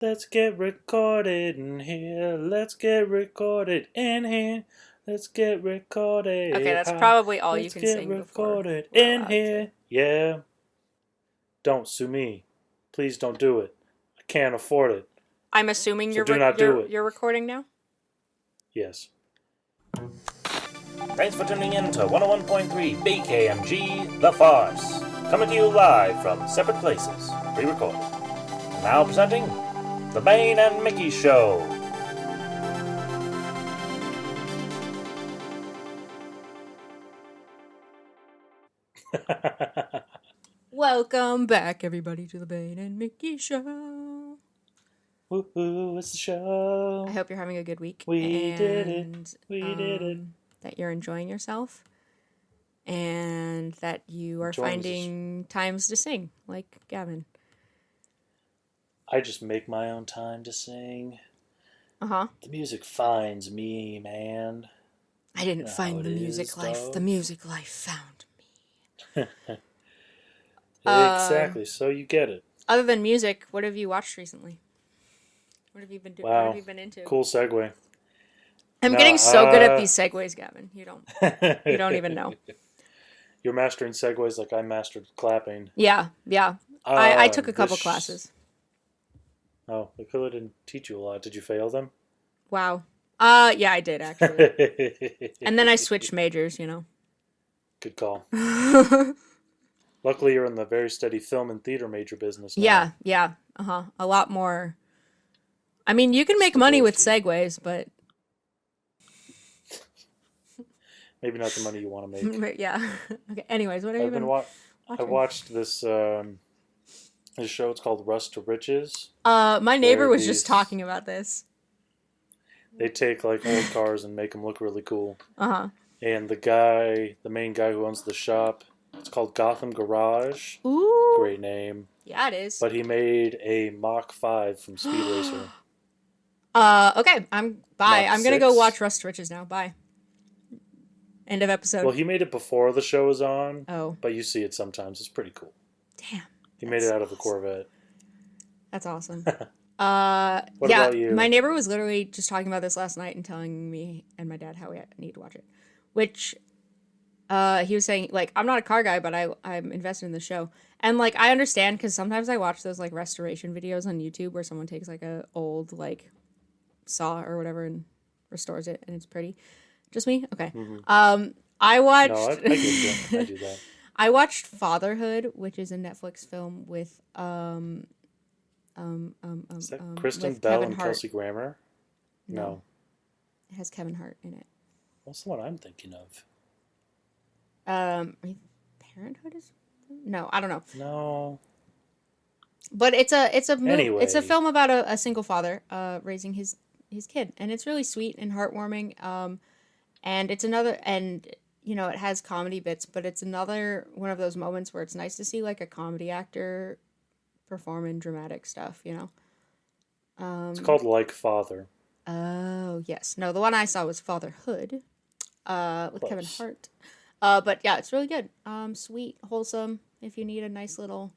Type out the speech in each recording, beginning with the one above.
Let's get recorded in here. Let's get recorded in here. Let's get recorded. Okay, that's probably all you Let's can get sing before recorded we're in allowed here. to. Yeah. Don't sue me. Please don't do it. I can't afford it. I'm assuming So do not do it. you're recording now? Yes. Thanks for tuning in to 101.3 BKMG The Farce. Coming to you live from separate places, pre-recorded. Now presenting The Bane and Mickey Show. Welcome back, everybody, to the Bane and Mickey Show. Woohoo, it's the show. I hope you're having a good week. We did it. We did it. That you're enjoying yourself. And that you are Enjoying finding times to sing, like Gavin. I just make my own time to sing. Uh-huh. The music finds me, man. I didn't find the music life. The music life found me. Exactly, so you get it. Other than music, what have you watched recently? What have you been doing? Wow. What have you been into? Cool segue. I'm getting so good at these segues, Gavin. You don't even know. You're mastering segues like I mastered clapping. Yeah. I took a couple classes. Oh, they clearly didn't teach you a lot. Did you fail them? Wow. Yeah, I did, actually. And then I switched majors, you know. Good call. Luckily, you're in the very steady film and theater major business now. Yeah. A lot more. I mean, you can make money with segues, but... Maybe not the money you want to make. But yeah. Okay. Anyways, what have you been watching? I watched this this show. It's called Rust to Riches. My neighbor was just talking about this. They take like old cars and make them look really cool. Uh-huh. And the main guy who owns the shop, it's called Gotham Garage. Ooh. Great name. Yeah, it is. But he made a Mach 5 from Speed Racer. Okay. Bye. Mach I'm gonna go 6. watch Rust to Riches now. Bye. End of episode. Well, he made it before the show was on. Oh. But you see it sometimes. It's pretty cool. Damn. He made it out of a Corvette. That's awesome. What yeah, about you? My neighbor was literally just talking about this last night and telling me and my dad how we need to watch it. Which, he was saying, like, I'm not a car guy, but I'm invested in the show. And, like, I understand, because sometimes I watch those, like, restoration videos on YouTube where someone takes, like, a old, like, saw or whatever and restores it, and it's pretty. Just me? Okay. Mm-hmm. I watched... No, I get you. I do that. I watched Fatherhood, which is a Netflix film with, Is that Kristen with Bell Kevin and Hart. Kelsey Grammer? No. It has Kevin Hart in it. What's the one I'm thinking of? Parenthood is... No, I don't know. No. But it's a Anyway. It's a film about a single father raising his kid, and it's really sweet and heartwarming. And it's another, and you know, it has comedy bits, but it's another one of those moments where it's nice to see like a comedy actor perform in dramatic stuff, you know. It's called Like Father. Oh yes, no, the one I saw was Fatherhood, with Close. Kevin Hart. But yeah, it's really good. Sweet, wholesome. If you need a nice little,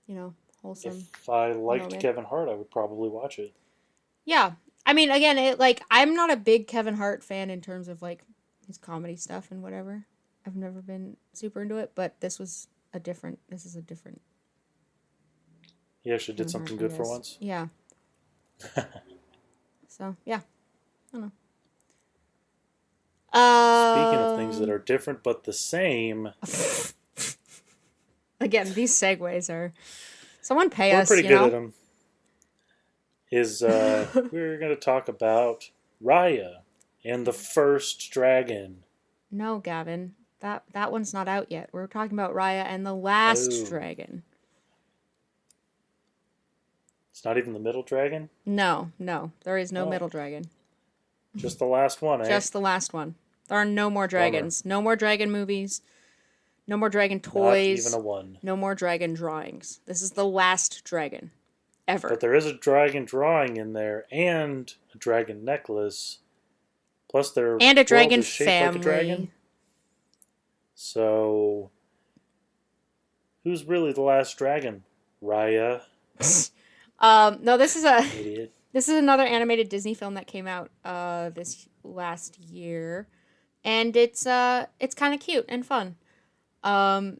you know, wholesome. If I liked moment. Kevin Hart, I would probably watch it. Yeah. I mean, again, I'm not a big Kevin Hart fan in terms of, like, his comedy stuff and whatever. I've never been super into it, but this is a different... He actually did something good for once. Yeah. So, yeah. I don't know. Speaking of things that are different but the same... Again, these segues are... Someone pay We're us, pretty you good know? at them. We're going to talk about Raya and the First Dragon. No, Gavin. That one's not out yet. We're talking about Raya and the Last Dragon. It's not even the Middle Dragon? No. There is no Middle Dragon. Just the last one, eh? Just the last one. There are no more dragons. Bummer. No more dragon movies. No more dragon toys. Not even a one. No more dragon drawings. This is the last dragon. Ever. But there is a dragon drawing in there and a dragon necklace. Plus their and a dragon world is shaped family. Like a dragon. So who's really the last dragon? Raya. No, this is a Idiot. this is another animated Disney film that came out this last year, and it's kind of cute and fun. Um,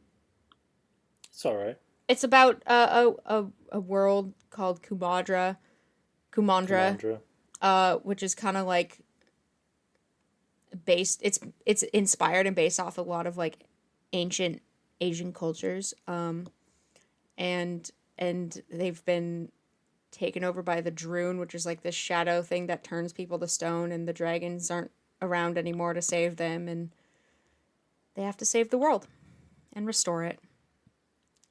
It's alright. it's about a world called Kumandra, Kamandra. which is kind of like based. It's inspired and based off a lot of like ancient Asian cultures. And they've been taken over by the Droon, which is like this shadow thing that turns people to stone, and the dragons aren't around anymore to save them, and they have to save the world and restore it.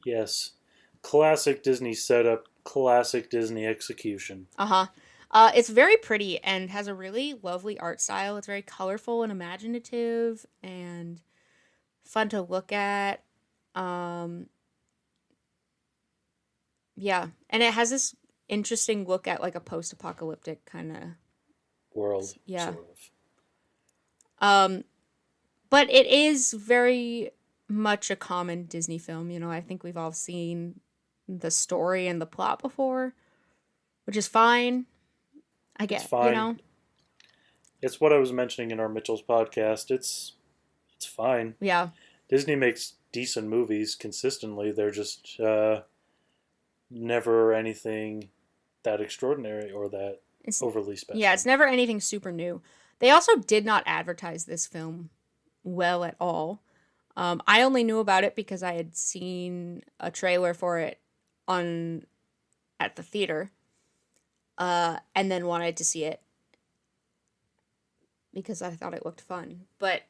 Yes. Classic Disney setup, classic Disney execution. Uh-huh. It's very pretty and has a really lovely art style. It's very colorful and imaginative and fun to look at. Um, yeah, and it has this interesting look at like a post-apocalyptic kind of World, yeah. sort of. Um, but it is very much a common Disney film. You know, I think we've all seen the story and the plot before, which is fine. I It's get, fine. It's what I was mentioning in our Mitchell's podcast. It's fine. Yeah. Disney makes decent movies consistently. They're just never anything that extraordinary or that It's overly special. yeah, it's never anything super new. They also did not advertise this film well at all. I only knew about it because I had seen a trailer for it on at the theater, and then wanted to see it because I thought it looked fun. But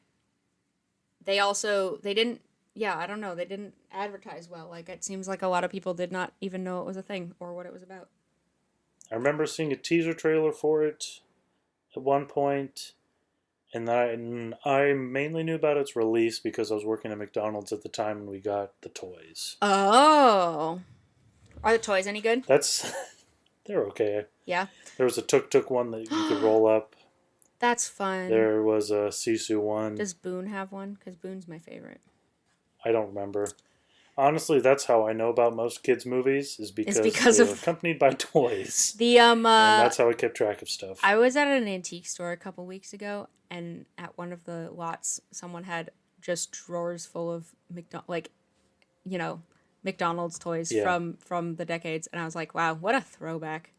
they didn't. Yeah, I don't know. They didn't advertise well. Like it seems like a lot of people did not even know it was a thing or what it was about. I remember seeing a teaser trailer for it at one point, and I mainly knew about its release because I was working at McDonald's at the time and we got the toys. Oh, are the toys any good? They're okay. Yeah, There was a Tuk Tuk one that you could roll up. that's fun. There was a Sisu one. Does Boone have one? Because Boone's my favorite. I don't remember. Honestly, that's how I know about most kids' movies is because of they're accompanied by toys. The And that's how I kept track of stuff. I was at an antique store a couple weeks ago, and at one of the lots, someone had just drawers full of McDonald's toys Yeah. from the decades, and I was like, wow, what a throwback.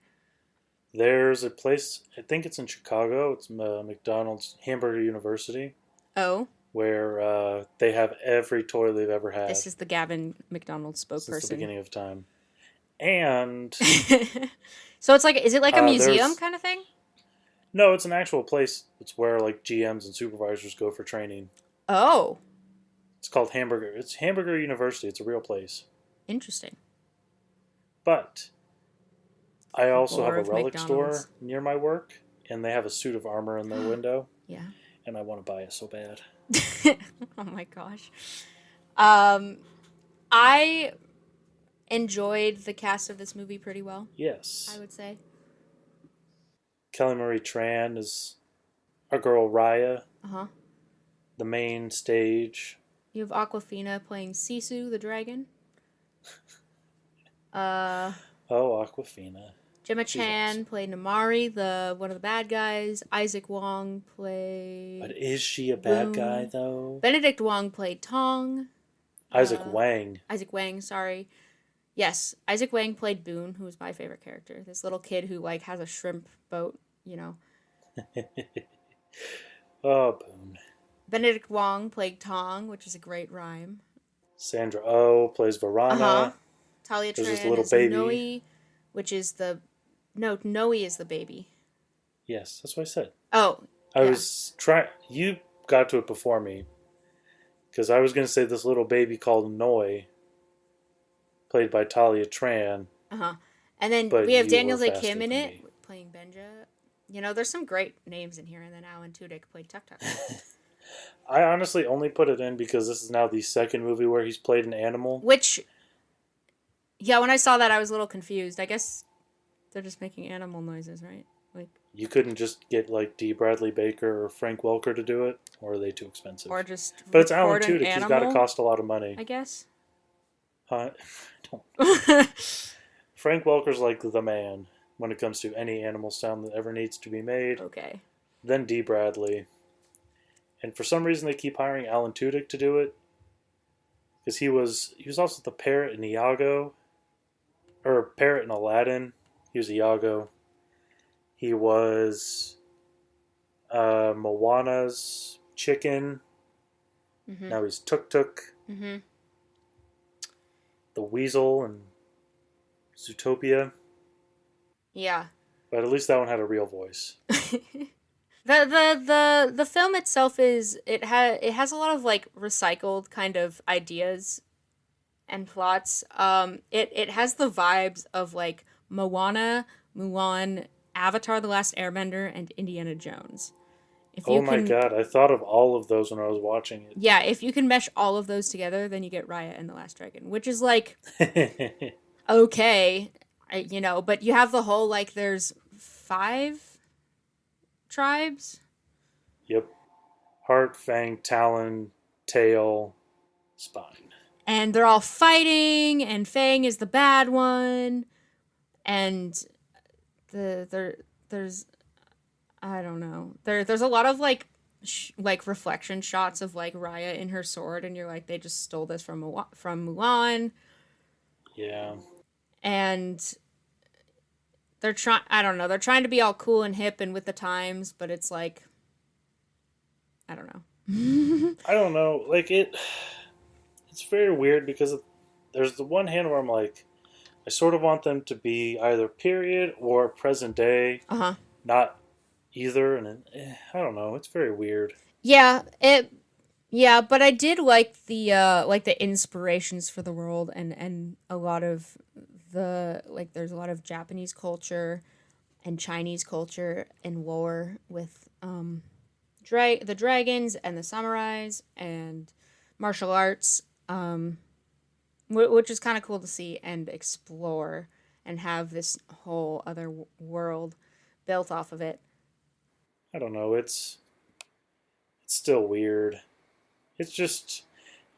There's a place, I think it's in Chicago, it's McDonald's Hamburger University, Oh, where they have every toy they've ever had this is the Gavin McDonald since the spokesperson. beginning of time. And So it's like, is it like a museum there's- kind of thing? no, it's an actual place. It's where like GMs and supervisors go for training. Oh, It's called Hamburger. It's Hamburger University. It's a real place. interesting. But I also have Lore a of relic McDonald's. store near my work, and they have a suit of armor in their window, Yeah. and I want to buy it so bad. Oh my gosh. I enjoyed the cast of this movie pretty well, I Yes. would say. Kelly Marie Tran is our girl Raya, Uh-huh. the main stage. You have Aquafina playing Sisu the dragon. Uh, Oh, Aquafina. Gemma She's Chan awesome. played Namari, one of the bad guys. Isaac Wong played But is she a bad Boom. guy, though? Benedict Wong played Tong. Isaac Uh, Wang. Isaac Wang, sorry. Yes, Isaac Wang played Boone, who was my favorite character. This little kid who like has a shrimp boat, you know. Oh, Boone. Benedict Wong played Tong, which is a great rhyme. Sandra Oh plays Varana. Uh-huh. Talia There's this Tran little is baby. Noe, which is the... No, Noe is the baby. Yes, that's what I said. Oh, I yeah. was trying. You got to it before me. Because I was going to say this little baby called Noi, played by Talia Tran. Uh-huh. And then But we have you Daniel were Day faster Kim in than it, me. playing Benja. You know, there's some great names in here. And then Alan Tudyk played Tuk Tuk. I honestly only put it in because this is now the second movie where he's played an animal. Which, yeah, when I saw that, I was a little confused. I guess they're just making animal noises, right? Like, You couldn't just get like D. Bradley Baker or Frank Welker to do it, or are they too expensive? or just But it's Alan record an Tudyk. He's got to animal, cost a lot of money. I guess. Don't. Frank Welker's like the man when it comes to any animal sound that ever needs to be made. Okay. Then D. Bradley. And for some reason, they keep hiring Alan Tudyk to do it because he was also the parrot in Iago, or parrot in Aladdin. He was Iago. He was Moana's chicken. Mm-hmm. Now he's Tuk Tuk, Mm-hmm. the weasel, and Zootopia. Yeah. But at least that one had a real voice. The film itself it has a lot of like recycled kind of ideas and plots. It has the vibes of like Moana, Mulan, Avatar: The Last Airbender, and Indiana Jones. If Oh you my can, god, I thought of all of those when I was watching yeah, if you can mesh all of those together, then you get Raya and the Last Dragon, which is like it. okay, but you have the whole like there's 5 tribes. Yep. Heart, fang, talon, tail, spine. And they're all fighting, and Fang is the bad one, and there's I don't know, there's a lot of like like reflection shots of like Raya in her sword, and you're like they just stole this from Mulan, Yeah. and they're trying I don't know they're trying to be all cool and hip and with the times, but it's like I don't know. I don't know. Like it's very weird because there's the one hand where I'm like, I sort of want them to be either period or present day, Uh huh. not either. And I don't know. It's very weird. Yeah, but I did like the inspirations for the world and a lot of the like there's a lot of Japanese culture and Chinese culture and lore with the dragons and the samurais and martial arts, which is kind of cool to see and explore and have this whole other world built off of it. I don't know. It's still weird. It's just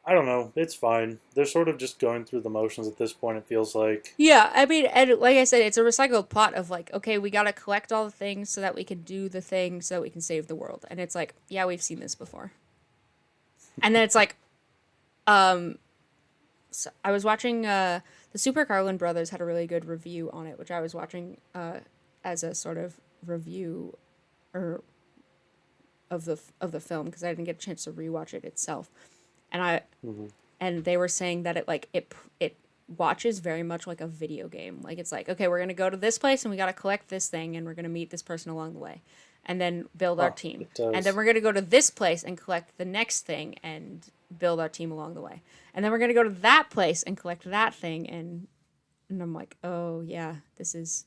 I don't know. It's fine. They're sort of just going through the motions at this point. It feels like. Yeah, I mean, and like I said, it's a recycled plot of like, okay, we gotta collect all the things so that we can do the thing so that we can save the world. And it's like, yeah, we've seen this before. And then it's like, so I was watching the Super Carlin Brothers had a really good review on it, which I was watching as a sort of review or of the film because I didn't get a chance to rewatch it itself. And Mhm. and they were saying that it watches very much like a video game. Like it's like, okay, we're gonna go to this place and we gotta collect this thing and we're gonna meet this person along the way, and then build our Huh, team, it and then does. we're gonna go to this place and collect the next thing and build our team along the way, and then we're gonna go to that place and collect that thing, and I'm like, oh yeah, this is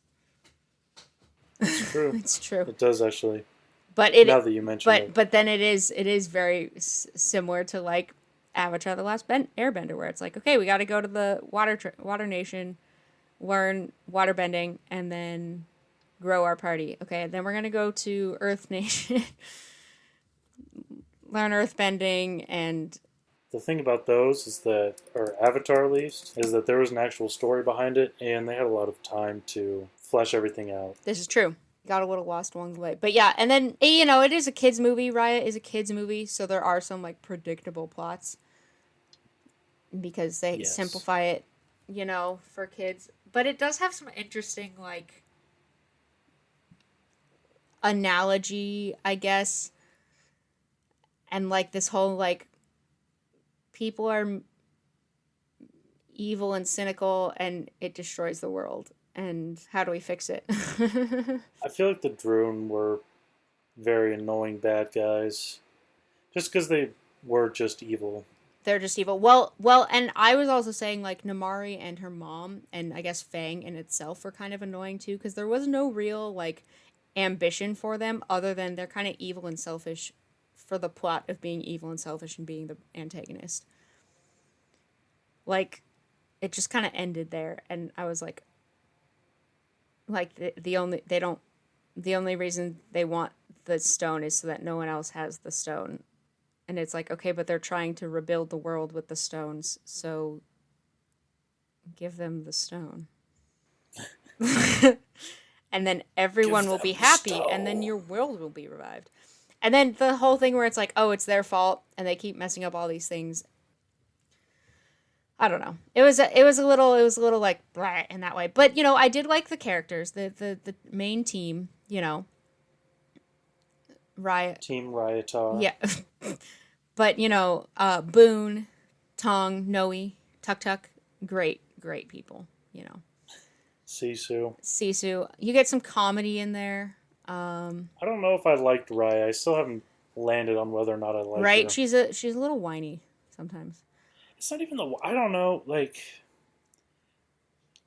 It's true. it's true, It does actually. but Now that you mentioned it. but then it is very similar to like Avatar: The Last Airbender, where it's like, okay, we got to go to the water nation, learn water bending, and then grow our party. Okay, then we're gonna go to Earth Nation, learn earth bending, and The thing about those is that, or Avatar at least, is that there was an actual story behind it, and they had a lot of time to flesh everything out. this is true. Got a little lost along the way, but yeah, and then it is a kids movie. Raya is a kids movie, so there are some like predictable plots because they Yes. simplify it, for kids. But it does have some interesting like analogy, I guess, and like this whole like people are evil and cynical and it destroys the world. And how do we fix it? I feel like the Droon were very annoying bad guys, just because they were just evil. They're just evil. Well, and I was also saying like Namari and her mom, and I guess Fang in itself were kind of annoying too, because there was no real like ambition for them other than they're kind of evil and selfish for the plot of being evil and selfish and being the antagonist. Like it just kind of ended there, and I was like the only reason they want the stone is so that no one else has the stone. And it's like, okay, but they're trying to rebuild the world with the stones, so give them the stone. And then Give everyone will be them the happy, and then stone. your world will be revived. And then the whole thing where it's like, oh, it's their fault, and they keep messing up all these things. I don't know. It was a little like blah in that way. But I did like the characters, the main team. Raya, Team Ryatar. yeah. But Boone, Tong, Noe, Tuk Tuk, great people. Sisu. Sisu, you get some comedy in there. I don't know if I liked Raya. I still haven't landed on whether or not I like Right? her. She's a little whiny sometimes. It's not even the. I don't know. Like,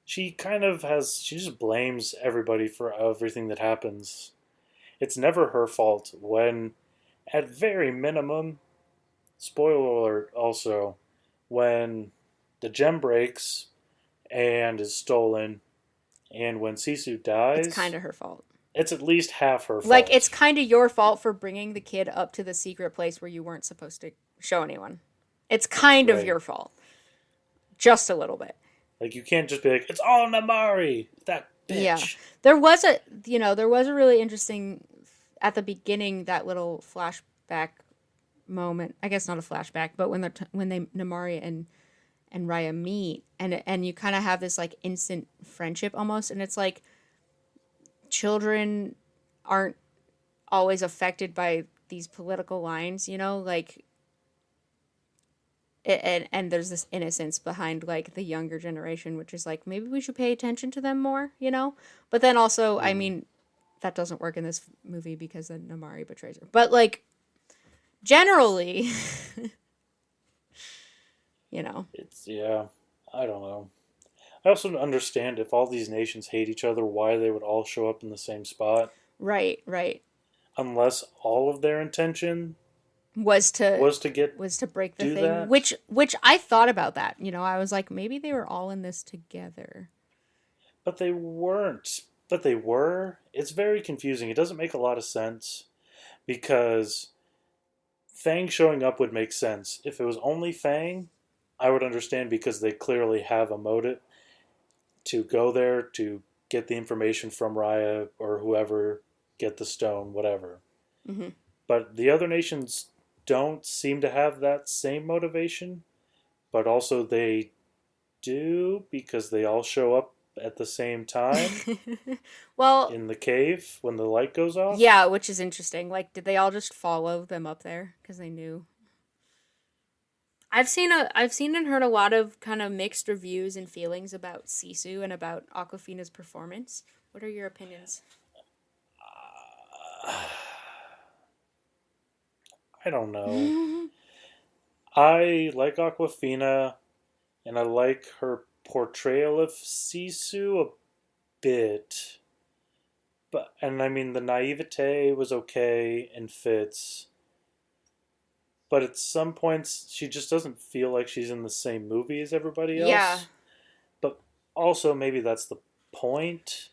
she kind of has. She just blames everybody for everything that happens. It's never her fault when, at very minimum, spoiler alert also, when the gem breaks and is stolen, and when Sisu It's dies, kind of her fault. it's at least half her Like it's fault. kind of your fault for bringing the kid up to the secret place where you weren't supposed to show anyone. It's kind of Right. your fault. Just a little bit. Like, you can't just be like, it's all Namari, that Yeah. bitch. There was a really interesting at the beginning, that little flashback moment. I guess not a flashback, but when they Namari and Raya meet, and you kind of have this like instant friendship almost, and it's like children aren't always affected by these political lines, like and there's this innocence behind like the younger generation, which is like maybe we should pay attention to them more. But then also, I Mm. mean, that doesn't work in this movie because then Namari betrays her. But like generally, you know, It's, yeah, I don't know. I also don't understand if all these nations hate each other, why they would all show up in the same spot, right, unless all of their intention was to was to get was to break the do thing, that. which I thought about that. I was like, maybe they were all in this together. But they weren't. But they were. It's very confusing. It doesn't make a lot of sense because Fang showing up would make sense. If it was only Fang, I would understand because they clearly have a motive to go there to get the information from Raya or whoever, get the stone, whatever. Hmm. But the other nations don't seem to have that same motivation, but also they do because they all show up at the same time Well, in the cave when the light goes off. yeah, which is interesting. Like, did they all just follow them up there because they knew? I've seen and heard a lot of kind of mixed reviews and feelings about Sisu and about Aquafina's performance. What are your opinions? I don't know. I like Aquafina and I like her portrayal of Sisu a bit. But and I mean the naivete was okay and fits, but at some points she just doesn't feel like she's in the same movie as everybody Yeah, else. But also maybe that's the point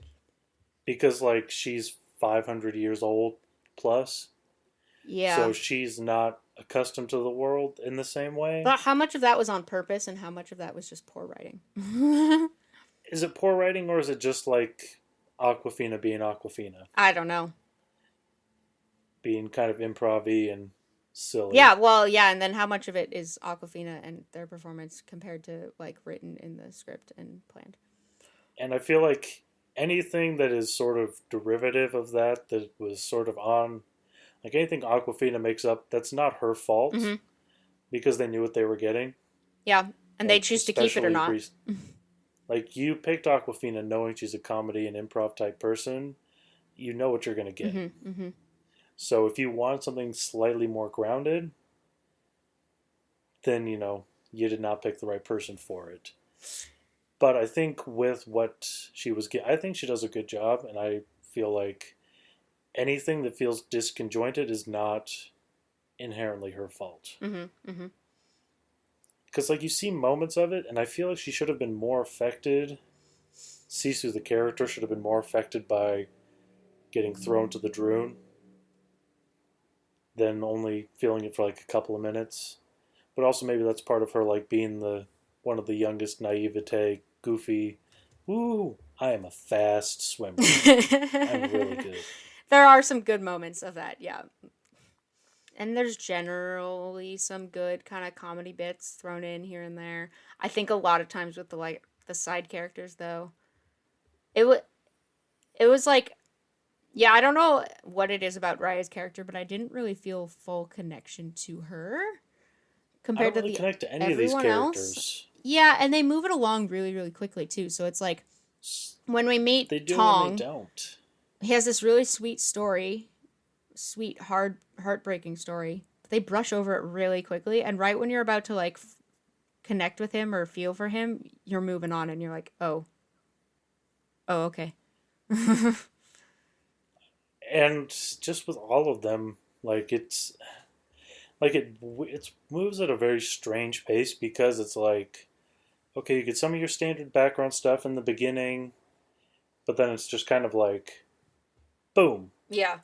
because like she's 500 years old plus, yeah. so she's not accustomed to the world in the same way. But how much of that was on purpose and how much of that was just poor writing? Is it poor writing or is it just like Aquafina being Aquafina, I don't know. being kind of improv-y and Yeah, silly? well, yeah, and then how much of it is Aquafina and their performance compared to like written in the script and planned? And I feel like anything that is sort of derivative of that, that was sort of on, like anything Aquafina makes up, that's not her fault Hmm. because they knew what they were getting. Yeah, and they Like, choose to keep it or especially, not. like, you picked Aquafina knowing she's a comedy and improv type person, you know what you're going to get. Hmm. Hmm. So if you want something slightly more grounded, then, you did not pick the right person for it. But I think with what she was, I think she does a good job, and I feel like anything that feels disconjointed is not inherently her fault. Hmm. Hmm. Because like you see moments of it, and I feel like she should have been more affected. Sisu, the character, should have been more affected by getting thrown to the Droon than only feeling it for like a couple of minutes. But also maybe that's part of her like being the one of the youngest naivete, goofy. Ooh, I am a fast swimmer. I'm really good. There are some good moments of that, yeah. And there's generally some good kind of comedy bits thrown in here and there. I think a lot of times with the side characters though, it was it was like yeah, I don't know what it is about Raya's character, but I didn't really feel full connection to her I compared don't to really the connect to any of these everyone else. characters. Yeah, and they move it along really, really quickly too. So it's like when we meet They do and they Tong, don't. he has this really sweet story, sweet, heartbreaking story. But they brush over it really quickly, and right when you're about to like connect with him or feel for him, you're moving on, and you're like, oh, okay. And just with all of them, like it moves at a very strange pace because it's like, okay, you get some of your standard background stuff in the beginning, but then it's just kind of like, boom. Yeah.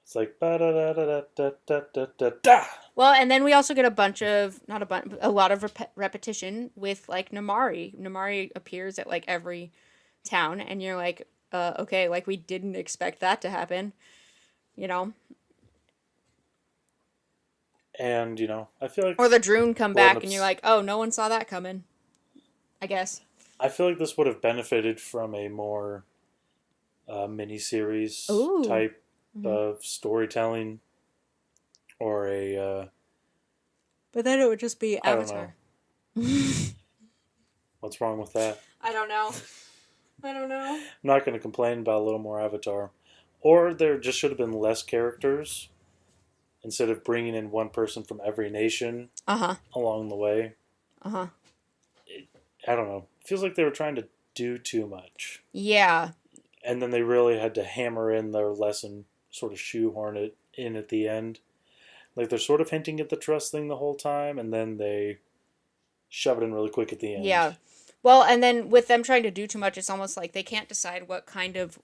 It's like ba da da da da da da da da. Well, and then we also get a bunch of not a bunch, a lot of repetition with like Namari. Namari appears at like every town, and you're like, okay, like we didn't expect that to happen, you know. And I feel like Or the Droon come we'll end back, up. and you're like, oh, no one saw that coming. I guess. I feel like this would have benefited from a more miniseries Ooh. type of storytelling, or a But then it would just be I don't know. Avatar. What's wrong with that? I don't know. I don't know. I'm not going to complain about a little more Avatar. Or there just should have been less characters instead of bringing in one person from every nation Uh-huh. along the way. Uh-huh. I don't know. It feels like they were trying to do too much. Yeah. And then they really had to hammer in their lesson, sort of shoehorn it in at the end. Like they're sort of hinting at the trust thing the whole time, and then they shove it in really quick at the end. Yeah. Well, and then with them trying to do too much, it's almost like they can't decide what kind of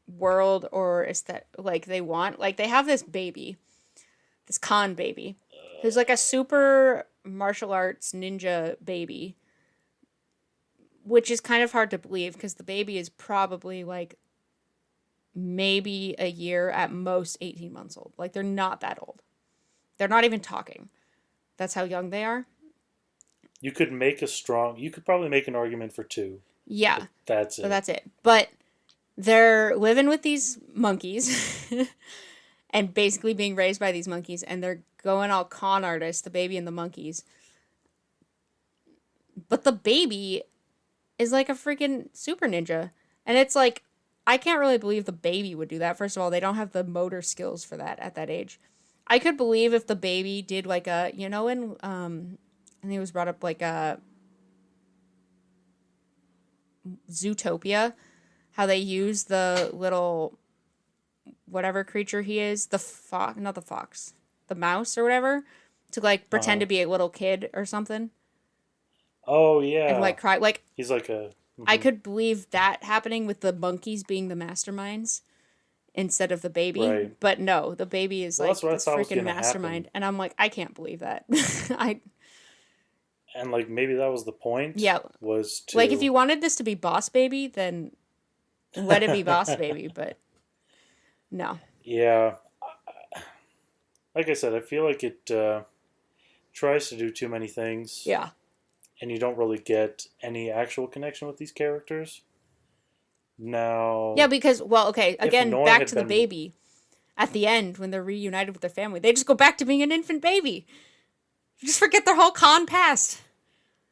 world or is that like they want. Like they have this baby, this Khan baby, who's like a super martial arts ninja baby, which is kind of hard to believe because the baby is probably like maybe a year at most 18 months old. Like they're not that old. They're not even talking. That's how young they are. You could probably make an argument for two. Yeah. That's it. But that's it. But they're living with these monkeys and basically being raised by these monkeys, and they're going all con artists, the baby and the monkeys. But the baby is like a freaking super ninja. And it's like, I can't really believe the baby would do that. First of all, they don't have the motor skills for that at that age. I could believe if the baby did like a, in, I think it was brought up like a Zootopia, how they use the little whatever creature he is, the fox, not the fox, the mouse or whatever, to like pretend to be a little kid or something. Oh yeah. And like cry, like he's like a. I could believe that happening with the monkeys being the masterminds instead of the baby. Right. But no, the baby is like this freaking mastermind. Happen. And I'm like, I can't believe that. And like maybe that was the point. Yeah. Was to like if you wanted this to be Boss Baby, then let it be Boss Baby, but no. Yeah. Like I said, I feel like it tries to do too many things. Yeah. And you don't really get any actual connection with these characters. Now. Yeah, because, well, okay, again, back to the baby. At the end, when they're reunited with their family, they just go back to being an infant baby. You just forget their whole con past.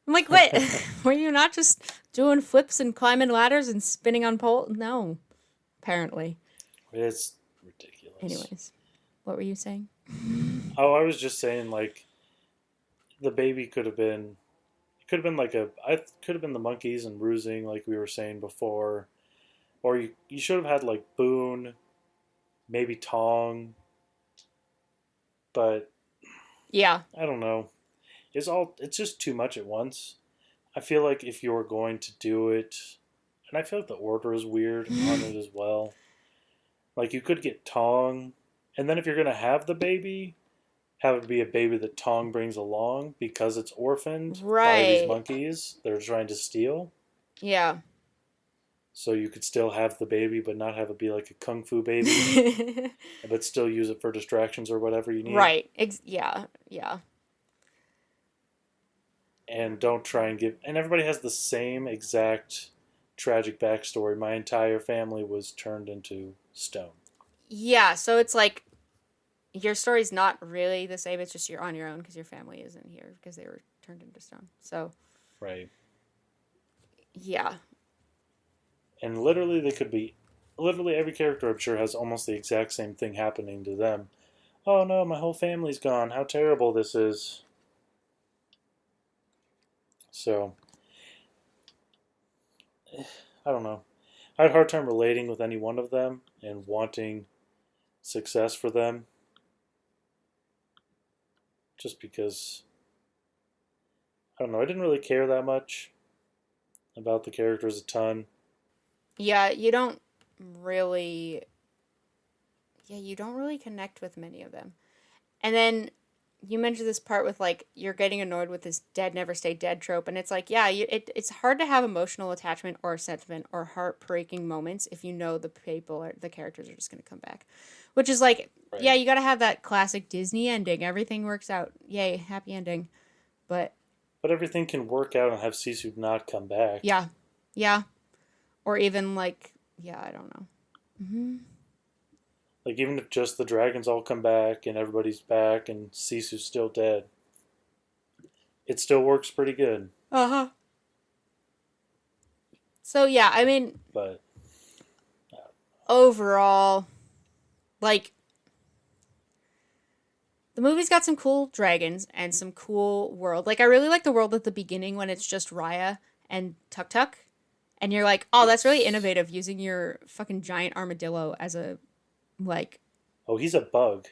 I'm like, what? Were you not just doing flips and climbing ladders and spinning on poles? No, apparently. It's ridiculous. Anyways, what were you saying? Oh, I was just saying, like, the baby could have been like could have been the monkeys and Rusing, like we were saying before. Or you should have had, like, Boone, maybe Tong. But yeah, I don't know. It's just too much at once. I feel like if you were going to do it, and I feel like the order is weird on it as well. Like, you could get Tong, and then if you're going to have the baby, have it be a baby that Tong brings along because it's orphaned by these monkeys they're trying to steal. Yeah. so you could still have the baby, but not have it be like a kung fu baby, but still use it for distractions or whatever you need. Right. Yeah. Yeah. And don't try and give. And everybody has the same exact tragic backstory. My entire family was turned into stone. Yeah. So it's like your story's not really the same. It's just you're on your own because your family isn't here because they were turned into stone. So. Right. Yeah. And literally, they could be. Literally, every character, I'm sure, has almost the exact same thing happening to them. Oh no, my whole family's gone. How terrible this is. So, I don't know. I had a hard time relating with any one of them and wanting success for them just because, I don't know, I didn't really care that much about the characters a ton. Yeah. You don't really. Yeah. You don't really connect with many of them. And then you mentioned this part with like you're getting annoyed with this dead never stay dead trope, and it's like yeah, it's hard to have emotional attachment or sentiment or heartbreaking moments if you know the people or the characters are just going to come back, which is like yeah, Right. you got to have that classic Disney ending, everything works out, yay, happy ending, but But everything can work out and have Sisu not come back. yeah, yeah, or even like yeah, I don't know. Hmm. Like, even if just the dragons all come back and everybody's back and Sisu's still dead, it still works pretty good. Uh huh. So yeah, I mean But, overall, like the movie's got some cool dragons and some cool world. Like I really like the world at the beginning when it's just Raya and Tuk Tuk. And you're like, oh, that's really yes. innovative using your fucking giant armadillo as a like Oh, he's a bug.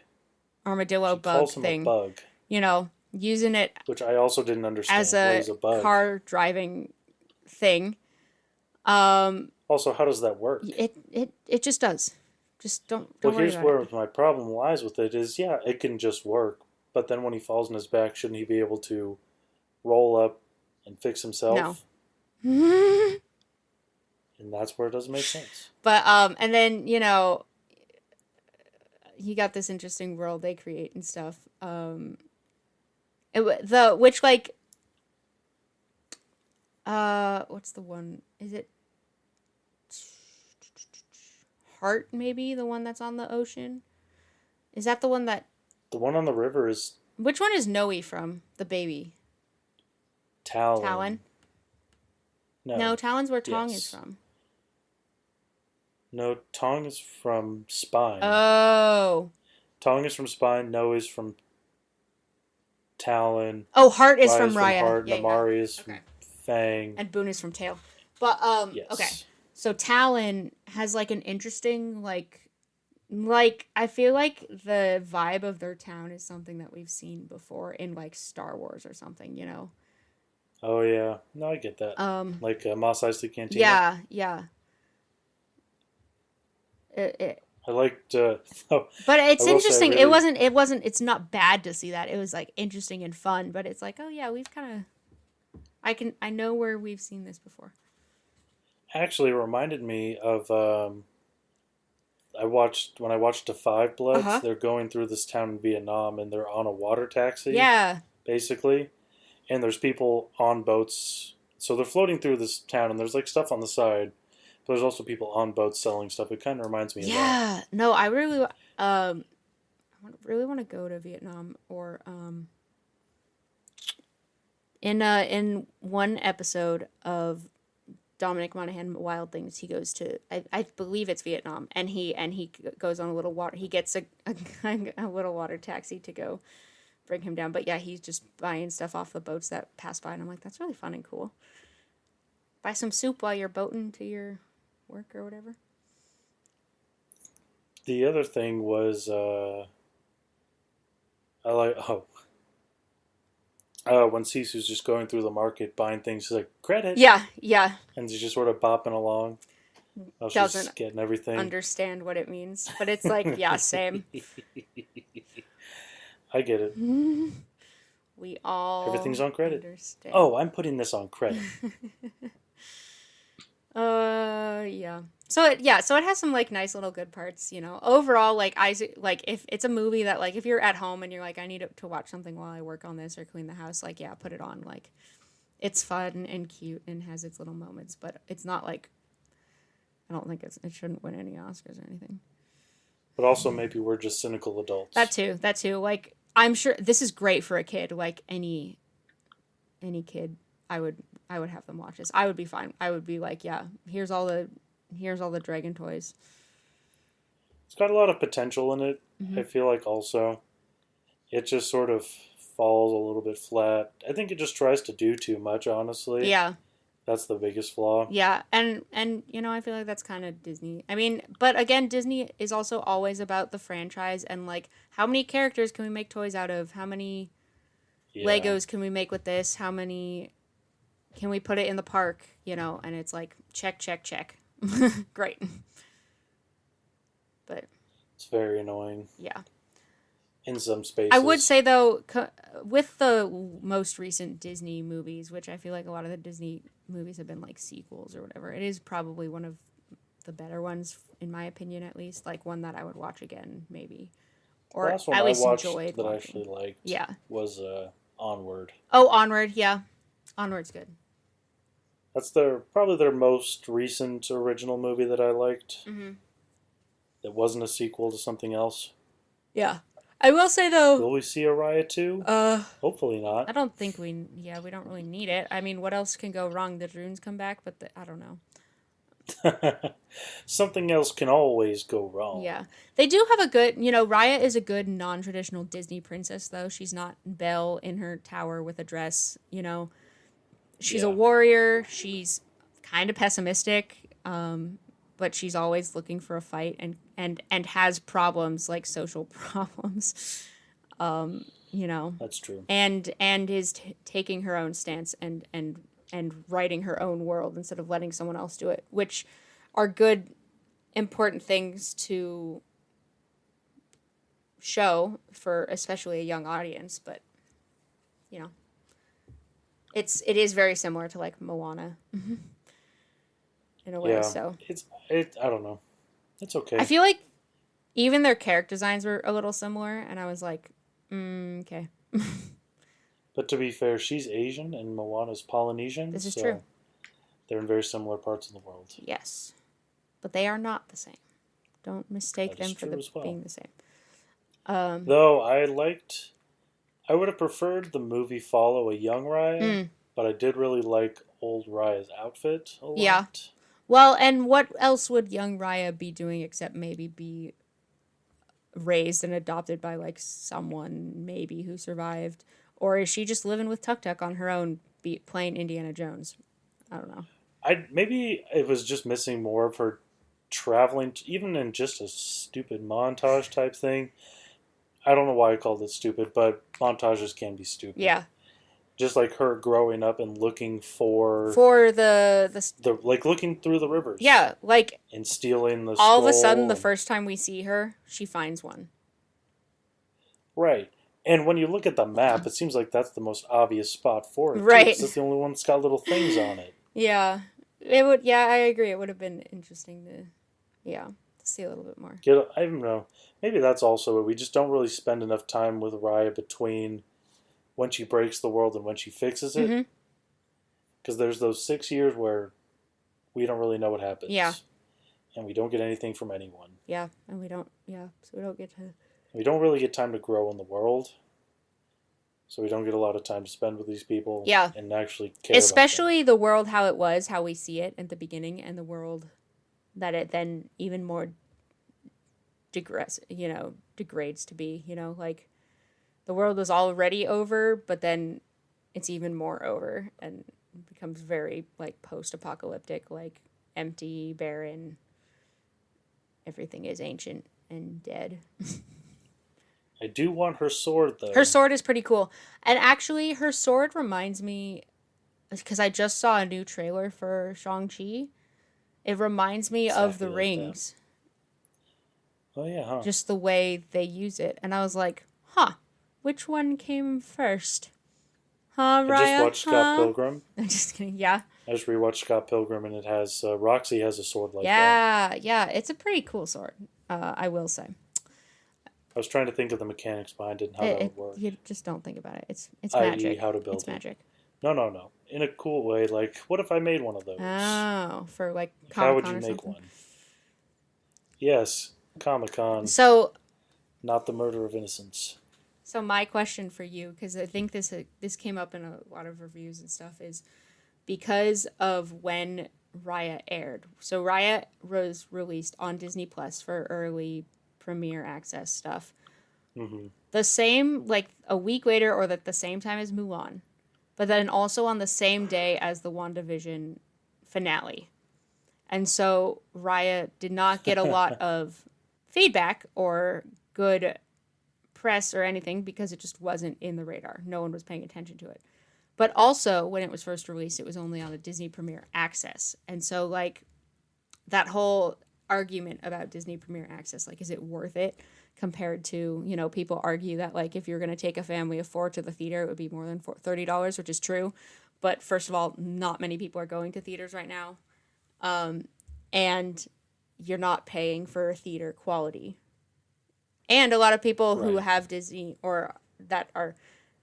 armadillo She bug calls him a thing. bug, You know, using it which I also didn't as understand why a he's a bug. car driving thing. Um Also, how does that work? it just does. Just don't Well, worry here's about where it. my problem lies with it is, yeah, it can just work, but then when he falls on his back, shouldn't he be able to roll up and fix No. himself? And that's where it doesn't make sense. But and then, you know, you got this interesting world they create and stuff. The which like what's the one? Is it Heart maybe the one that's on the ocean? Is that the one that The one on the river is which one is Noe from? The baby. Talon? Talon. No, No. Talon's where Tong is Yes. from. No, Tong is from Spine. Oh. Tong is from Spine, No is from Talon, Oh, Heart is from Raya's from Raya. Heart, Yeah, yeah. Namari is from Okay. Fang. And Boone is from Tail. But okay. Yes. So Talon has like an interesting like I feel like the vibe of their town is something that we've seen before in like Star Wars or something, you know. Oh, yeah. No, I get that. Like Mos Eisley Cantina. Yeah, yeah. It I liked. Oh, but I it's will say, I interesting. really. It wasn't it's not bad to see that. It was like interesting and fun, but it's like, oh yeah, we've kind of I know where we've seen this before. Actually reminded me of when I watched The Five Bloods. Uh-huh. They're going through this town in Vietnam, and they're on a water taxi, Yeah. basically. And there's people on boats, so they're floating through this town, and there's like stuff on the side. But there's also people on boats selling stuff. It kind of reminds me of that. Yeah. No, I really really want to go to Vietnam or in one episode of Dominic Monaghan Wild Things, he goes to I believe it's Vietnam, and he goes on a little water. He gets a little water taxi to go bring him down. But yeah, he's just buying stuff off the boats that pass by, and I'm like, that's really fun and cool. Buy some soup while you're boating to your work or whatever. The other thing was I like when Sisu's just going through the market buying things. He's like, credit, Yeah, yeah. and he's just sort of bopping along. I was just Doesn't getting everything. understand what it means, but it's like, yeah, same. I get it. We all Everything's on credit. understand. Oh, I'm putting this on credit. Yeah. So it has some like nice little good parts, you know. Overall, like like if it's a movie that like if you're at home and you're like I need to watch something while I work on this or clean the house, like yeah, put it on. Like it's fun and cute and has its little moments, but it's not like I don't think it shouldn't win any Oscars or anything. But also, maybe we're just cynical That adults. too. That too. Like I'm sure this is great for a kid. Like any kid, I would I would have them watch this. I would be fine. I would be like, yeah, here's all the dragon toys. It's got a lot of potential in it. Hmm. I feel like also it just sort of falls a little bit flat. I think it just tries to do too much, honestly. Yeah. That's the biggest flaw. Yeah, and you know, I feel like that's kind of Disney. I mean, but again, Disney is also always about the franchise and like how many characters can we make toys out of? How many Yeah, Legos can we make with this? How many can we put it in the park, you know? And it's like check check check. Great. But it's very annoying yeah. in some I would spaces. say though with the most recent Disney movies, which I feel like a lot of the Disney movies have been like sequels or whatever. It is probably one of the better ones in my opinion at least, like one that I would watch again maybe The or last one at I least watched enjoyed that I watching. actually liked Yeah. was Onward. Oh, Onward, yeah. Onward's good. That's probably their most recent original movie that I liked. Mhm. That wasn't a sequel to something else. Yeah. I will say though, Will we see a Raya 2? uh Hopefully I not. don't think we don't really need it. I mean, what else can go wrong? The Drunes come back, but I don't know. Something else can always go wrong. Yeah. They do have a good, you know, Raya is a good non-traditional Disney princess though. She's not Belle in her tower with a dress, you know. She's a Yeah, warrior. She's kind of pessimistic, but she's always looking for a fight and has problems like social problems, you know. that's true. And is taking her own stance and writing her own world instead of letting someone else do it, which are good important things to show for especially a young audience, but you know, it is very similar to like Moana in a way. Yeah, So I don't know. It's I okay. feel like even their character designs were a little similar, and I was like, okay, But to be fair, she's Asian and Moana's Polynesian, this is true. so they're in very similar parts of the world. Yes, but they are not the same. Don't mistake That is them for true as well. being the same. Um, Though I would have preferred the movie follow a young Raya, mm, but I did really like old Raya's outfit a yeah. lot. Well, and what else would young Raya be doing except maybe be raised and adopted by like someone maybe who survived, or is she just living with Tuk Tuk on her own, playing Indiana Jones? I don't know. I maybe it was just missing more of her traveling, even in just a stupid montage type thing. I don't know why I called it stupid, but montages can be stupid. Yeah, Just like her growing up and looking for for the the like looking through the rivers yeah, like and stealing the all of a sudden scroll the and first time we see her, she finds one. right. And when you look at the map, it seems like that's the most obvious spot for it too, Right. because it's the only one that's got little things on it. Yeah. It would yeah, I agree. It would have been interesting to yeah, to see a little bit more. I don't know. Maybe that's also it. We just don't really spend enough time with Raya between when she breaks the world and when she fixes it. Mhm. Because there's those 6 years where we don't really know what happens. Yeah. And we don't get anything from anyone. Yeah, and we don't yeah, so we don't get to We don't really get time to grow in the world. So we don't get a lot of time to spend with these people yeah, and actually care about them. especially the world how it was, how we see it at the beginning, and the world that it then even more degrades to be, you know, like the world was already over, but then it's even more over and becomes very like post-apocalyptic, like empty, barren. Everything is ancient and dead. I do want her sword, though. Her sword is pretty cool. And actually, her sword reminds me, because I just saw a new trailer for Shang-Chi. It reminds me of the Exactly like that. rings, Oh, yeah, huh? just the way they use it. And I was like, huh, which one came first? Huh, I just Raya? watched Scott Huh? Pilgrim. I'm just kidding. Yeah. I just rewatched Scott Pilgrim, and it has Roxy has a sword like that. Yeah. Yeah. It's a pretty cool sword. I will say. I was trying to think of the mechanics behind it and how that It would work, you just don't think about it. It's i.e., magic. how to It's build it. magic. No, no, no. In a cool way, like, what if I made one of those? Oh, for like Like, how Comic would Con you or make something. one? Yes, Comic Con, So not the murder of innocents. so my question for you, because I think this came up in a lot of reviews and stuff, is because of when Raya aired. So Raya was released on Disney Plus for early premiere access stuff. Hmm. The same, like a week later, or at the same time as Mulan, but then also on the same day as the WandaVision finale. And so Raya did not get a lot of feedback or good press or anything because it just wasn't in the radar. No one was paying attention to it. But also, when it was first released, it was only on the Disney Premier Access. And so, like, that whole argument about Disney Premier Access, like, is it worth it compared to, people argue that, like, if you're going to take a family of four to the theater, it would be more than $30, which is true. But first of all, not many people are going to theaters right now. And you're not paying for theater quality. And a lot of people who Right. have Disney or that are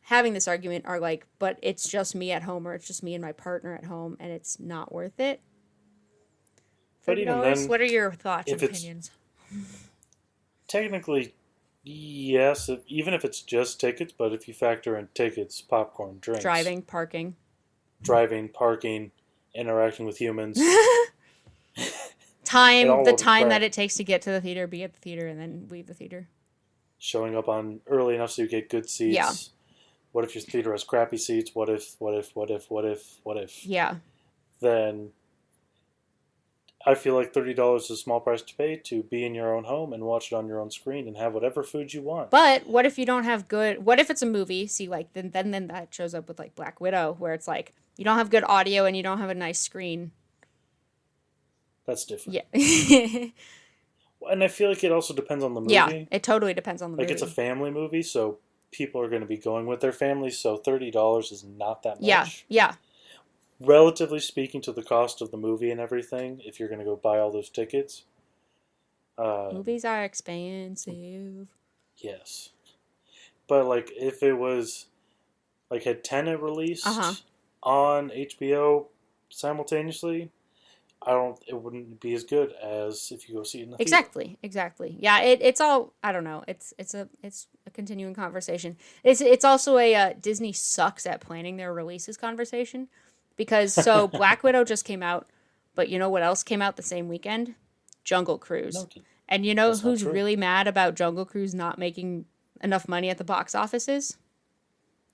having this argument are like, but it's just me at home or it's just me and my partner at home and it's not worth it. But even $30? then, What are your thoughts and if it's opinions? technically, yes, even if it's just tickets, but if you factor in tickets, popcorn, drinks, Driving, parking. driving, parking, interacting with humans, it Time, all the will time that crack. it takes to get to the theater, be at the theater, and then leave the theater. Showing up on early enough so you get good Yeah. seats. What if your theater has crappy seats? What if? Yeah. Then I feel like $30 is a small price to pay to be in your own home and watch it on your own screen and have whatever food you want. But what if you don't have good, what if it's a movie? See, like, then that shows up with, like, Black Widow, where it's like, you don't have good audio and you don't have a nice screen. That's different. Yeah. And I feel like it also depends on the Yeah, movie. it totally depends on the Like, movie. it's a family movie, so people are going to be going with their families, so $30 is not that Yeah, much. yeah. Relatively speaking to the cost of the movie and everything, if you're going to go buy all those tickets. Movies are expensive. Yes. But, like, if it was, like, had Tenet released Uh-huh. on HBO simultaneously, it wouldn't be as good as if you go see it in the theater. Exactly. Yeah, it's all, I don't know. It's a continuing conversation. It's also a Disney sucks at planning their releases conversation because so Black Widow just came out, but you know what else came out the same weekend? Jungle Cruise. No, And you know that's not who's true. really mad about Jungle Cruise not making enough money at the box offices?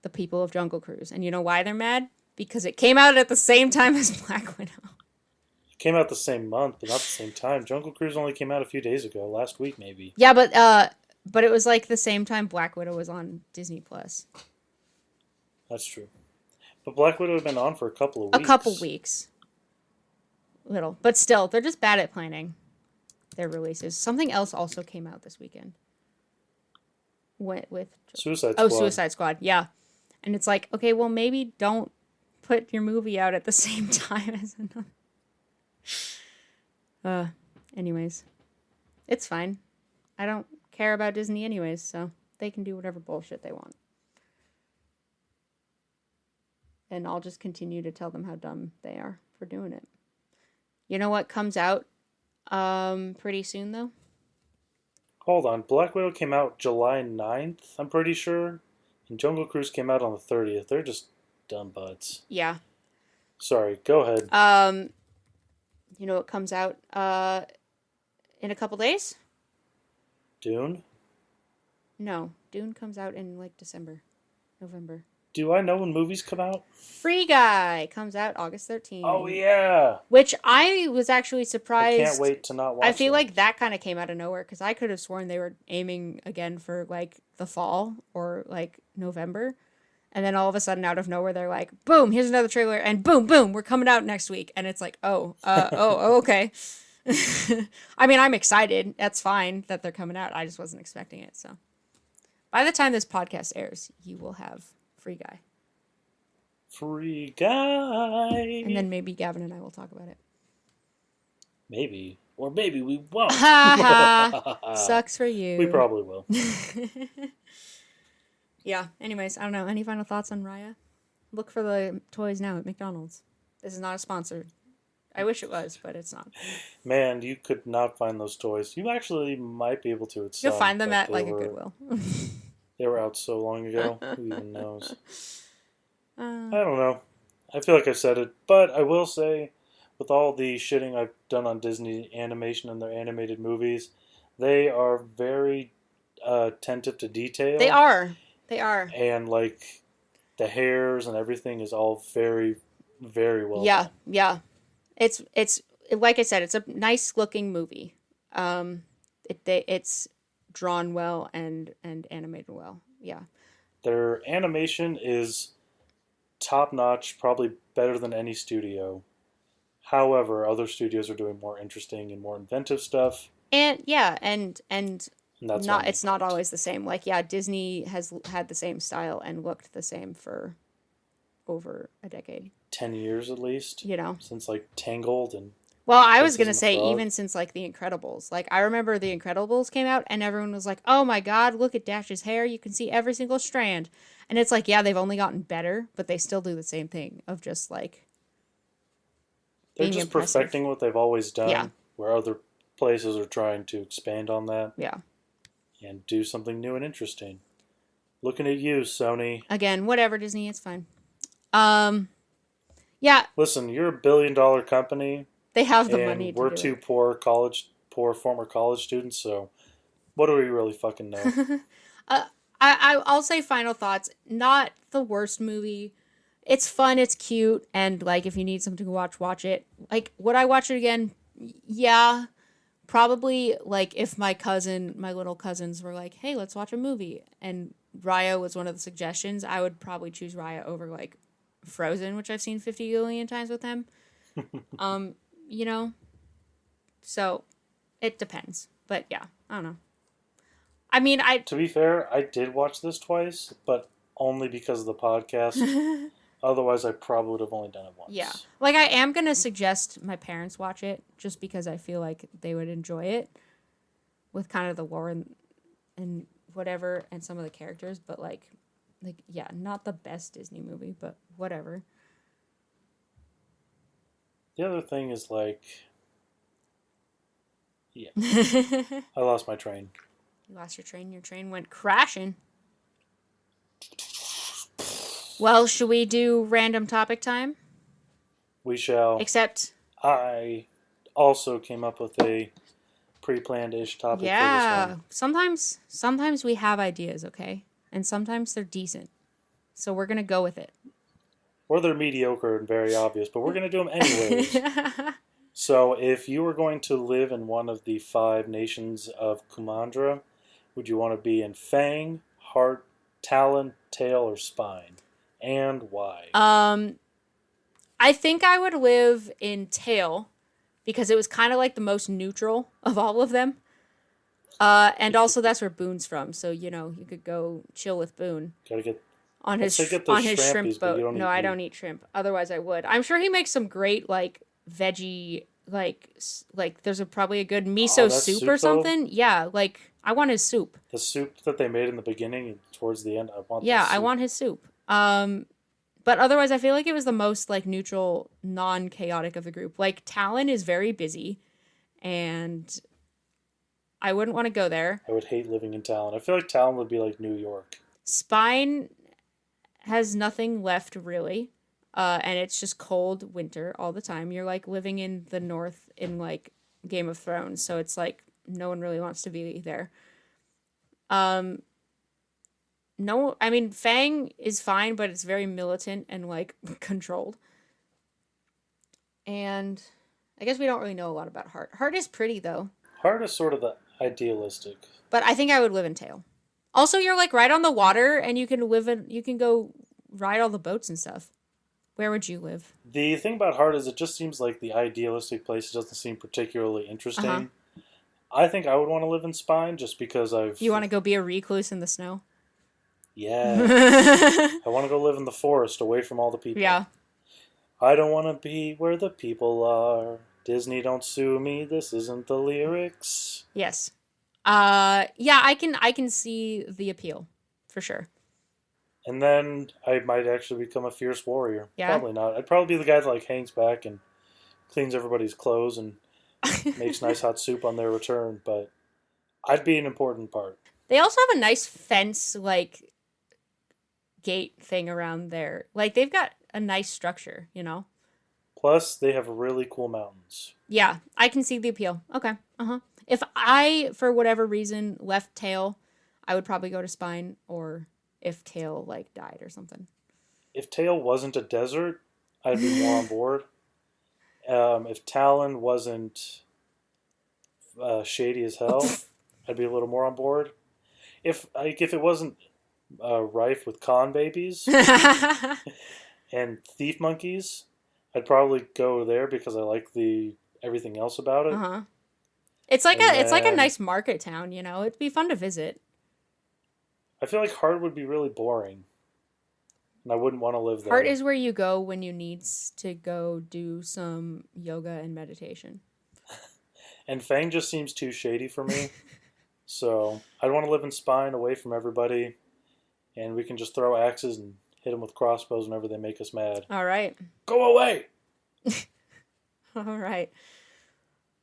The people of Jungle Cruise. And you know why they're mad? Because it came out at the same time as Black Widow. It came out the same month, but not the same time. Jungle Cruise only came out a few days ago, last week maybe. Yeah, but it was like the same time Black Widow was on Disney Plus. That's true. But Black Widow had been on for a couple of A weeks. couple weeks. Little. But still, they're just bad at planning their releases. Something else also came out this weekend. With Suicide Squad. Suicide Squad. Yeah. And it's like, okay, well maybe don't put your movie out at the same time as another. Anyways. It's fine. I don't care about Disney anyways, so they can do whatever bullshit they want. And I'll just continue to tell them how dumb they are for doing it. You know what comes out pretty soon though? Hold on. Black Widow came out July 9th, I'm pretty sure. And Jungle Cruise came out on the 30th. They're just dumb butts. Yeah. Sorry, go ahead. You know what comes out in a couple days? Dune? No, Dune comes out in like December, November. Do I know when movies come out? Free Guy comes out August 13th. Oh, yeah. Which I was actually surprised. I can't wait to not watch I feel it. like that kind of came out of nowhere because I could have sworn they were aiming again for like the fall or like November. And then all of a sudden, out of nowhere, they're like, boom, here's another trailer. And boom, boom, we're coming out next week. And it's like, okay. I mean, I'm excited. That's fine that they're coming out. I just wasn't expecting it. So by the time this podcast airs, you will have Free Guy. Free Guy. And then maybe Gavin and I will talk about it. Maybe. Or maybe we won't. Ha ha! Sucks for you. We probably will. Yeah, anyways, I don't know. Any final thoughts on Raya? Look for the toys now at McDonald's. This is not a sponsor. I wish it was, but it's not. Man, you could not find those toys. You actually might be able to at some. You'll find them at, like, a Goodwill. They were out so long ago. Who even knows? I don't know. I feel like I've said it, but I will say, with all the shitting I've done on Disney animation and their animated movies, they are very attentive to detail. They are. They are. And, like, the hairs and everything is all very, very well done. Yeah. It's like I said, it's a nice looking movie. It's drawn well and animated well. Yeah. Their animation is top notch, probably better than any studio. However, other studios are doing more interesting and more inventive stuff. And yeah, and that's not it's not always the same. Like, yeah, Disney has had the same style and looked the same for over a decade. 10 years at least. You know. Since like Tangled and well, I was going to say even since like The Incredibles. Like, I remember The Incredibles came out and everyone was like, "Oh my god, look at Dash's hair. You can see every single strand." And it's like, yeah, they've only gotten better, but they still do the same thing of just like they're just impressive. Perfecting what they've always done. Yeah. Where other places are trying to expand on that. Yeah. And do something new and interesting. Looking at you, Sony. Again, whatever, Disney, it's fine. Yeah. Listen, you're $1 billion company. They have the money to do it. We're two poor former college students, so what do we really fucking know? I'll say final thoughts. Not the worst movie. It's fun, it's cute, and like if you need something to watch it. Like, would I watch it again? Yeah. Probably, like, if my little cousins were like, "Hey, let's watch a movie," and Raya was one of the suggestions, I would probably choose Raya over, like, Frozen, which I've seen 50 billion times with them. You know? So, it depends. But, yeah, I don't know. I mean, to be fair, I did watch this twice, but only because of the podcast. Otherwise, I probably would have only done it once. Yeah. Like, I am going to suggest my parents watch it, just because I feel like they would enjoy it with kind of the lore and whatever, and some of the characters, but, like, yeah, not the best Disney movie, but whatever. The other thing is, like, yeah. I lost my train. You lost your train? Your train went crashing. Well, should we do random topic time? We shall. Except I also came up with a pre-planned-ish topic for this one. Sometimes we have ideas, okay? And sometimes they're decent. So we're going to go with it. Or they're mediocre and very obvious, but we're going to do them anyways. So if you were going to live in one of the 5 nations of Kumandra, would you want to be in Fang, Heart, Talon, Tail, or Spine? And why? I think I would live in Tail because it was kind of like the most neutral of all of them. And also that's where Boone's from, so you know you could go chill with Boone. Gotta get on his shrimp boat. No, I don't eat shrimp. Otherwise, I would. I'm sure he makes some great like veggie like there's probably a good miso soup or something. Though? Yeah, like I want his soup. The soup that they made in the beginning and towards the end, I want. Yeah, I want his soup. But otherwise, I feel like it was the most like neutral, non-chaotic of the group. Like Talon is very busy, and I wouldn't want to go there. I would hate living in Talon. I feel like Talon would be like New York. Spine has nothing left really, and it's just cold winter all the time. You're like living in the north in like Game of Thrones, so it's like no one really wants to be there. No, I mean, Fang is fine, but it's very militant and, like, controlled. And I guess we don't really know a lot about Heart. Heart is pretty, though. Heart is sort of the idealistic. But I think I would live in Tail. Also, you're, like, right on the water, and you can go ride all the boats and stuff. Where would you live? The thing about Heart is it just seems like the idealistic place doesn't seem particularly interesting. Uh-huh. I think I would want to live in Spine just because You want to go be a recluse in the snow? Yes. I want to go live in the forest away from all the people. Yeah. I don't want to be where the people are. Disney, don't sue me. This isn't the lyrics. Yes. Yeah, I can see the appeal for sure. And then I might actually become a fierce warrior. Yeah. Probably not. I'd probably be the guy that like hangs back and cleans everybody's clothes and makes nice hot soup on their return, but I'd be an important part. They also have a nice fence like gate thing around there. Like they've got a nice structure, you know? Plus, they have really cool mountains. Yeah, I can see the appeal. Okay. Uh-huh. If I, for whatever reason, left Tail, I would probably go to Spine, or if Tail, like, died or something. If Tail wasn't a desert, I'd be more on board. If Talon wasn't shady as hell, I'd be a little more on board. If it wasn't rife with con babies and thief monkeys, I'd probably go there because I like the everything else about it. Uh-huh. It's like a nice market town, you know? It'd be fun to visit. I feel like Heart would be really boring. And I wouldn't want to live there. Heart is where you go when you need to go do some yoga and meditation. And Fang just seems too shady for me. So I'd want to live in Spine away from everybody. And we can just throw axes and hit them with crossbows whenever they make us mad. All right. Go away! All right.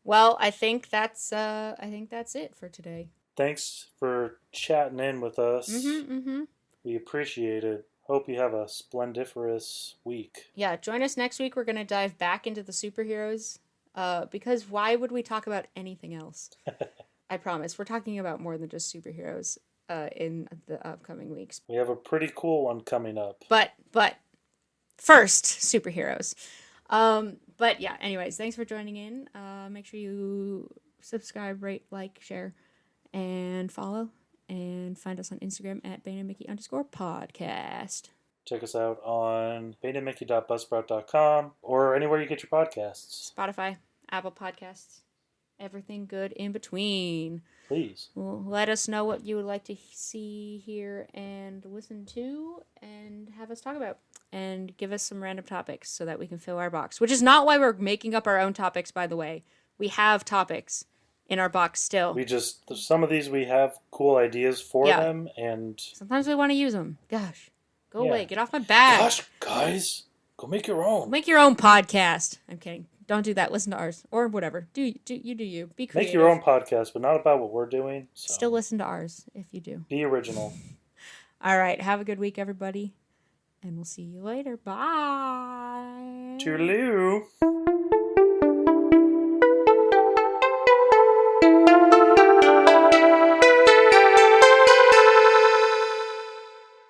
Well, I think that's it for today. Thanks for chatting in with us. Mm-hmm. We appreciate it. Hope you have a splendiferous week. Yeah, join us next week. We're going to dive back into the superheroes. Because why would we talk about anything else? I promise. We're talking about more than just superheroes in the upcoming weeks. We have a pretty cool one coming up. But first, superheroes. But yeah, anyways, thanks for joining in. Make sure you subscribe, rate, like, share, and follow. And find us on Instagram at BaneandMickey_podcast. Check us out on baneandmickey.buzzsprout.com or anywhere you get your podcasts. Spotify, Apple Podcasts, everything good in between. Please. Well, let us know what you would like to see, hear, and listen to, and have us talk about. And give us some random topics so that we can fill our box. Which is not why we're making up our own topics, by the way. We have topics in our box still. Some of these we have cool ideas for them, and sometimes we want to use them. Gosh, go away, get off my back. Gosh, guys, go make your own. Make your own podcast. I'm kidding. Don't do that. Listen to ours or whatever. Do you. Be creative. Make your own podcast, but not about what we're doing. So. Still listen to ours if you do. Be original. All right. Have a good week, everybody, and we'll see you later. Bye. Toodaloo.